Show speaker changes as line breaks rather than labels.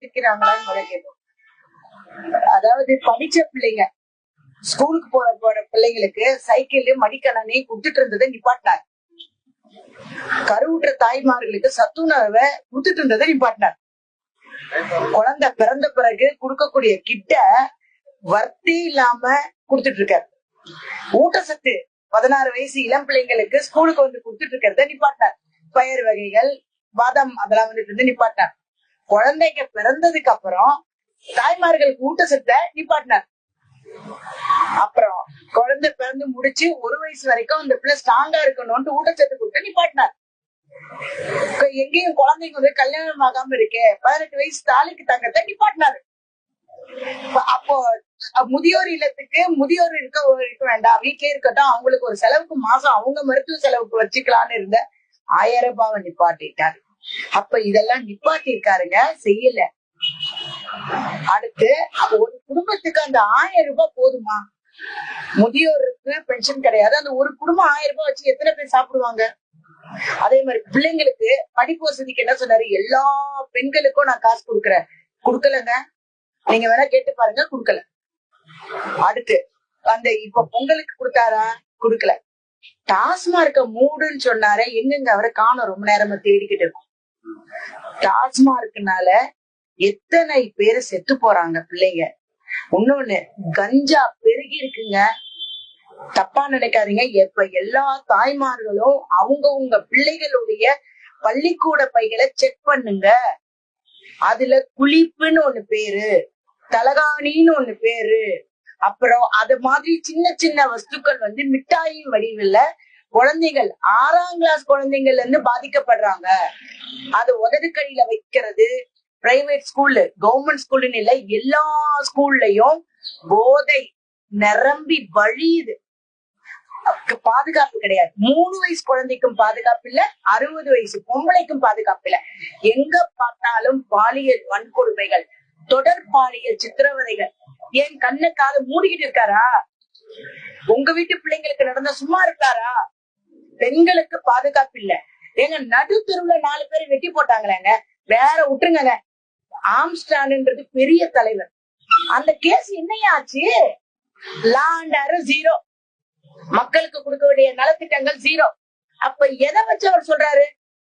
யோசிக்கிறாங்களான்னு முறை கேட்கும். அதாவது படிச்ச பிள்ளைங்க ஸ்கூலுக்கு போற பிள்ளைங்களுக்கு சைக்கிள் மடிக்கணனை கொடுத்துட்டு இருந்ததை நிப்பாட்டினார். கருவுற்ற தாய்மார்களுக்கு சத்துணவை கொடுத்துட்டு இருந்ததை நிப்பாட்டினார். குழந்தை பிறந்த பிறகு கொடுக்கக்கூடிய கிட்ட வர்த்தி இல்லாம கொடுத்துட்டு இருக்காரு. ஊட்டச்சத்து 16 வயசு இளம் பிள்ளைங்களுக்கு ஸ்கூலுக்கு வந்து கொடுத்துட்டு இருக்கிறத நிப்பாட்டினார். பயிர் வகைகள், பாதாம் அதெல்லாம் வந்துட்டு நிப்பாட்டினார். குழந்தைங்க பிறந்ததுக்கு அப்புறம் தாய்மார்களுக்கு ஊட்டச்சத்தை நிப்பாட்டினார். அப்புறம் குழந்தை பிறந்து முடிச்சு 1 வயசு வரைக்கும் அந்த பிள்ளை ஸ்ட்ராங்கா இருக்கணும்னு ஊட்டச்சத்து கொடுத்து நிப்பாட்டினார். எங்கேயும் குழந்தைங்க வந்து கல்யாணம் ஆகாம இருக்கே 18 வயசு தாலிக்கு தங்கத்தை நிப்பாட்டினாரு. அப்போ முதியோர் இல்லத்துக்கு முதியோர் இருக்க வேண்டாம், வீட்லயே இருக்கட்டும், அவங்களுக்கு ஒரு செலவுக்கு மாசம் அவங்க மருத்துவ செலவுக்கு வச்சுக்கலான்னு இருந்த 1000 ரூபாவை நிப்பாட்டிட்டாரு. அப்ப இதெல்லாம் நிப்பாட்டி இருக்காருங்க, செய்யல. அடுத்து ஒரு குடும்பத்துக்கு அந்த 1000 ரூபாய் போதுமா? முதியோருக்கு பென்ஷன் கிடையாது, அந்த ஒரு குடும்பம் 1000 ரூபாய் வச்சு எத்தனை பேர் சாப்பிடுவாங்க? அதே மாதிரி பிள்ளைங்களுக்கு படிப்பு வசதிக்கு என்ன சொன்னாரு? எல்லா பெண்களுக்கும் நான் காசு கொடுக்குறேன். கொடுக்கலங்க, நீங்க வேணா கேட்டு பாருங்க, கொடுக்கல. அடுத்து அந்த இப்ப பொங்கலுக்கு கொடுத்தாரா? கொடுக்கல. டாஸ்மார்க்க மூடுன்னு சொன்னாரு, எங்கெங்க அவரை காணோம், ரொம்ப நேரமா தேடிக்கிட்டு இருக்கும். டாஸ்மார்க்னால எத்தனை பேரு செத்து போறாங்க பிள்ளைங்க. இன்னொன்னு, கஞ்சா பெருகி இருக்குங்க. தப்பா நினைக்காதீங்க. எப்ப எல்லா தாய்மார்களும் அவங்க பிள்ளைகளுடைய பள்ளிக்கூட பைகளை செக் பண்ணுங்க. அதுல குளிப்புன்னு ஒண்ணு பேரு, தலகாணின்னு ஒண்ணு பேரு, அப்புறம் அது மாதிரி சின்ன சின்ன வஸ்துக்கள் வந்து மிட்டாயின் வடிவில் குழந்தைகள் 6ஆம் கிளாஸ் குழந்தைங்கள்ல இருந்து பாதிக்கப்படுறாங்க. அது உதடுக்கடியில வைக்கிறது. பிரைவேட் ஸ்கூல்ல, கவர்மெண்ட் ஸ்கூல்னு இல்ல, எல்லா ஸ்கூல்லயும் போதை நிரம்பி வழியுது. பாதுகாப்பு கிடையாது. 3 வயசு குழந்தைக்கும் பாதுகாப்பு இல்ல, 60 வயசு பொம்பளைக்கும் பாதுகாப்பு இல்ல. எங்க பார்த்தாலும் பாலியல் வன்கொடுமைகள், தொடர் பாலியல் சித்திரவதைகள். ஏன் கண்ணை காது மூடிக்கிட்டு இருக்காரா? உங்க வீட்டு பிள்ளைங்களுக்கு நடந்த சும்மா இருக்காரா? பெண்களுக்கு பாதுகாப்பு இல்ல. எங்க நடு தெருவுல 4 பேர் வெட்டி போட்டாங்களேங்க, வேற விட்டுருங்க. ஆம்ஸ்டான்ன்றது பெரிய தலைவர், அந்த கேஸ் என்னையாச்சு? லா அண்ட் ஆர்டர் 0, மக்களுக்கு கொடுக்க வேண்டிய நலத்திட்டங்கள் 0. அப்ப எதை வச்சு அவர் சொல்றாரு?